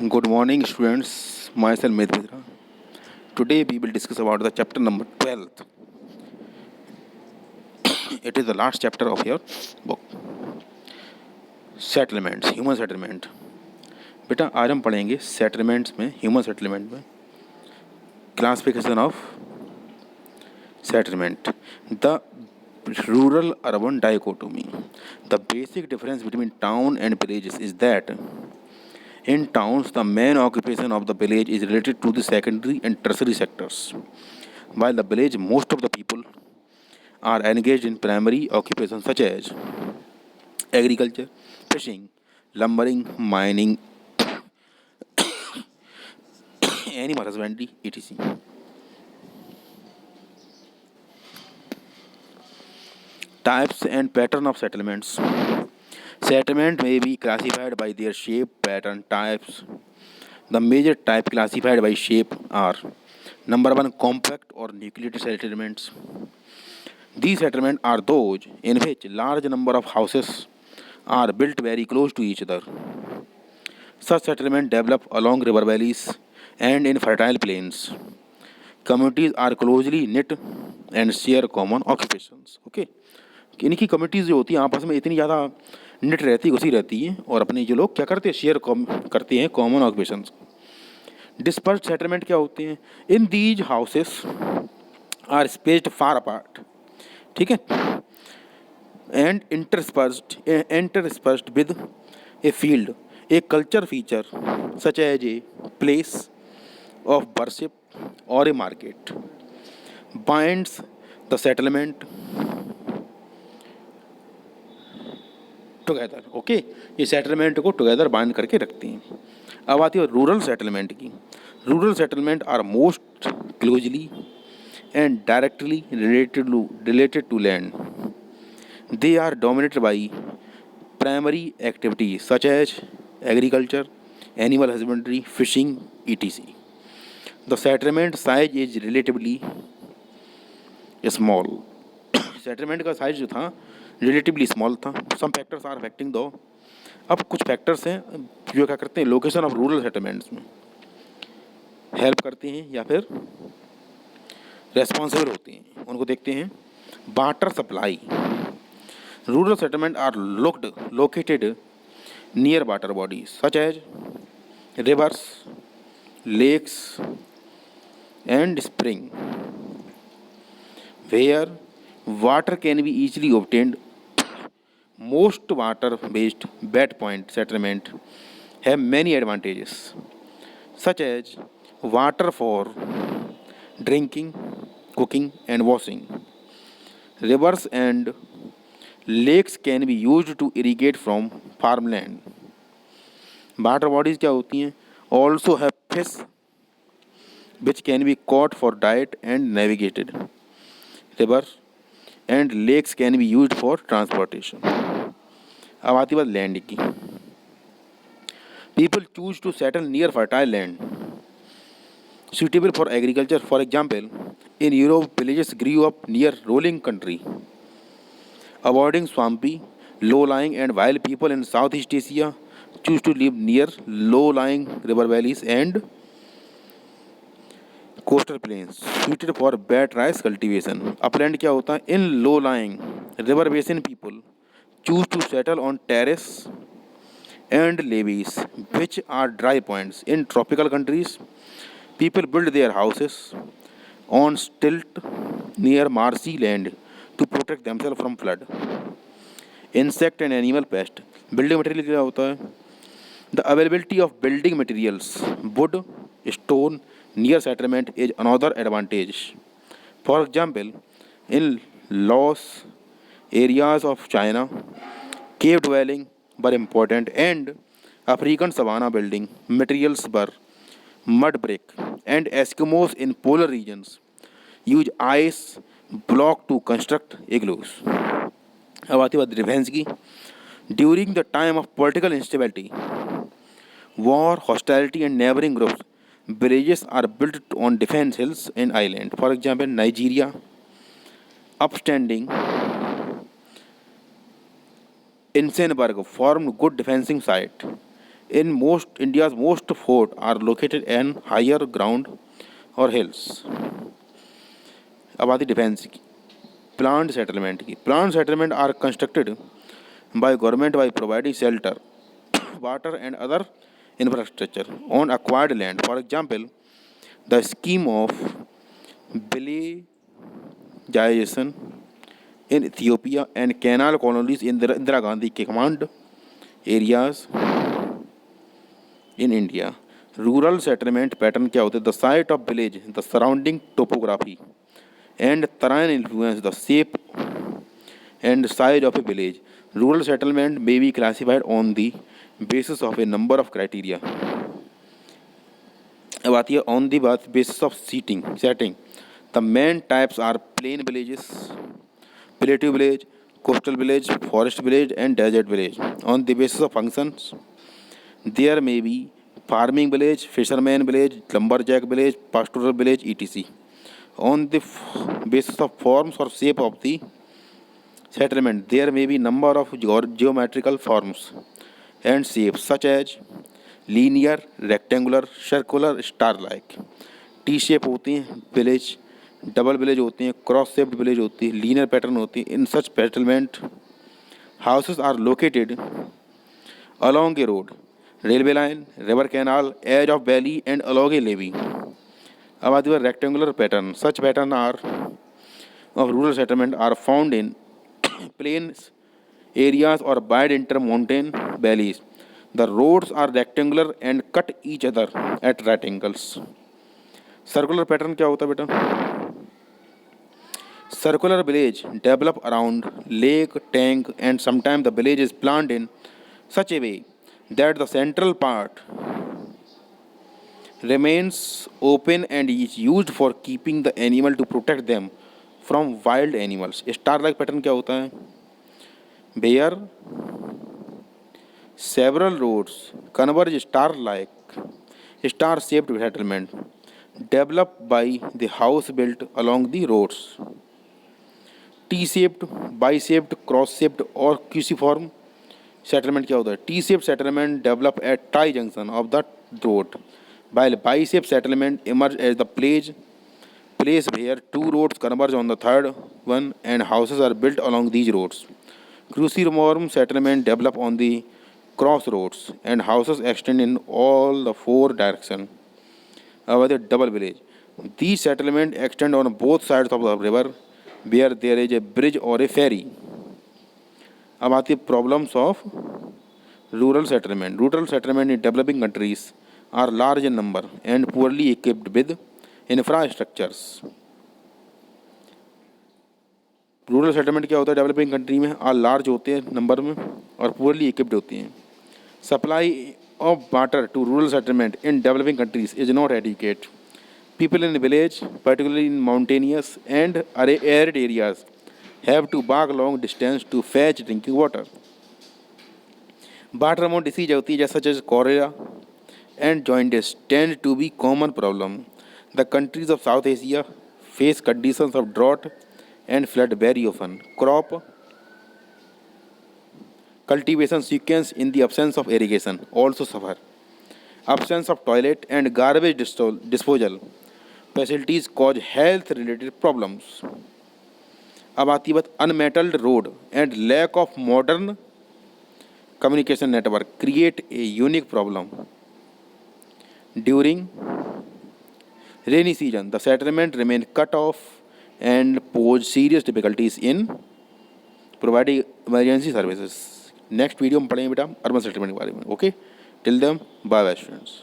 Good morning, students. Myself Medvedra. Today we will discuss about the chapter number 12th. It is the last chapter of your book. Settlements, human settlement. बेटा आज हम पढ़ेंगे settlements में, human settlement में classification of settlement, the rural urban dichotomy. The basic difference between town and villages is that in towns the main occupation of the village is related to the secondary and tertiary sectors, while the village most of the people are engaged in primary occupations such as agriculture, fishing, lumbering, mining, animal husbandry, etc. Types and pattern of settlements. Settlement may be classified by their shape, pattern, types. The major type classified by shape are: number one, compact or nucleated settlements. These settlements are those in which large number of houses are built very close to each other. Such settlements develop along river valleys and in fertile plains. Communities are closely knit and share common occupations. Okay. इनकी communities जो होती हैं आपस में इतनी ज़्यादा knit रहती घुसी रहती हैं और अपने जो लोग क्या करते हैं शेयर करते हैं कॉमन ऑक्यूपेशंस। डिस्पर्स्ड सेटलमेंट क्या होते हैं? In these houses are spaced far apart, ठीक है, and interspersed with a field, a culture feature such as a place of worship और a market binds the settlement together. Okay, ये settlement को together bind करके रखती हैं। अब आती है रूरल सेटलमेंट की। Rural settlement are most closely and directly related to land. They are dominated by primary activities such as agriculture, animal husbandry, fishing, etc. The settlement size is relatively small. Settlement का size जो था relatively small था. Some factors are affecting दो. अब कुछ factors हैं जो क्या करते हैं लोकेशन ऑफ रूरल सेटलमेंट्स में हेल्प करती हैं या फिर रेस्पॉन्सिबल होती हैं. उनको देखते हैं. Water supply. Rural settlement are located near water bodies such as rivers, lakes and spring where water can be easily obtained. Most water-based bed point settlement have many advantages, such as water for drinking, cooking, and washing. Rivers and lakes can be used to irrigate from farmland. Water bodies क्या होती हैं? Also have fish which can be caught for diet and navigated. Rivers and lakes can be used for transportation. अब आती बात land की. People choose to settle near fertile land suitable for agriculture. For example, in Europe, villages grew up near rolling country, avoiding swampy, low-lying, and while people in Southeast Asia choose to live near low-lying river valleys and coastal plains suited for bed rice cultivation. Upland क्या होता है? In low-lying river basin, people choose to settle on terrace and levees, which are dry points. In tropical countries, people build their houses on stilt near marshy land to protect themselves from flood. Insect and animal pest. Building material क्या होता है? The availability of building materials, wood, stone, near settlement is another advantage. For example, in Laos areas of China, cave dwelling were important, and African savanna building materials were mud brick, and Eskimos in polar regions use ice block to construct igloos. अब आती बात defence की. During the time of political instability, war, hostility, and neighboring groups, villages are built on defense hills and islands. For example, Nigeria, upstanding Insenberg formed good defensive site. In most India's most fort are located in higher ground or hills. अब आती defence की, plant settlement की. Plant settlement are constructed by government by providing shelter, water and other infrastructure on acquired land. For example, the scheme of villagization in Ethiopia and canal colonies in the Indira Gandhi command areas in India. Rural settlement pattern क्या होते हैं? The site of village, the surrounding topography and terrain influence the shape and size of a village. Rural settlement may be classified on the basis of a number of criteria. अब आती है on the basis of setting. The main types are plain villages, plateau village, coastal village, forest village and desert village. On the basis of functions, there may be farming village, fisherman village, lumberjack village, pastoral village, etc. On the basis of forms or shape of the settlement, there may be number of geometrical forms and shapes such as linear, rectangular, circular, star-like. T shape होती हैं village, double village होती हैं, cross shaped village होती है, linear pattern होती है. In such settlement houses are located along a road, railway line, river canal, edge of valley and along a levee. अब आती है rectangular pattern. Such pattern are of rural settlement are found in plains areas or wide inter-mountain valleys. The roads are rectangular and cut each other at right angles. Circular pattern क्या होता है बेटा? Circular village develop around lake, tank and sometimes the village is planned in such a way that the central part remains open and is used for keeping the animal to protect them from wild animals. Star like pattern क्या होता है? Where several roads converge star like star shaped settlement developed by the house built along the roads. T shaped, bi shaped, cross shaped और cruciform settlement क्या होता है? T shaped settlement develop at tie junction of the road, while bi shaped settlement emerge as the place where two roads converge on the third one and houses are built along these roads. Cruciform settlement develop on the crossroads and houses extend in all the four directions. About the double village, these settlements extend on both sides of the river where there is a bridge or a ferry. अब आती है problems of rural settlement. Rural settlement in developing countries are large in number and poorly equipped with infrastructures. Rural settlement क्या होता है? Developing country में are large होते हैं number में और पुअरली इक्विप्ड होती हैं. Supply of water to rural settlement in developing countries is not adequate. People in village, particularly in mountainous and arid areas, have to walk long distance to fetch drinking water. Waterborne disease होती है such as cholera and jaundice tend to be common problem. The countries of South Asia face conditions of drought and flood very often. Crop cultivation sequence in the absence of irrigation also suffer. Absence of toilet and garbage disposal facilities cause health related problems. अब आती बात unmetalled road and lack of modern communication network create a unique problem. During rainy season the settlement remain cut off and pose serious difficulties in providing emergency services. Next video में पढ़ेंगे बेटा urban settlement के बारे में. Okay, till then bye bye students.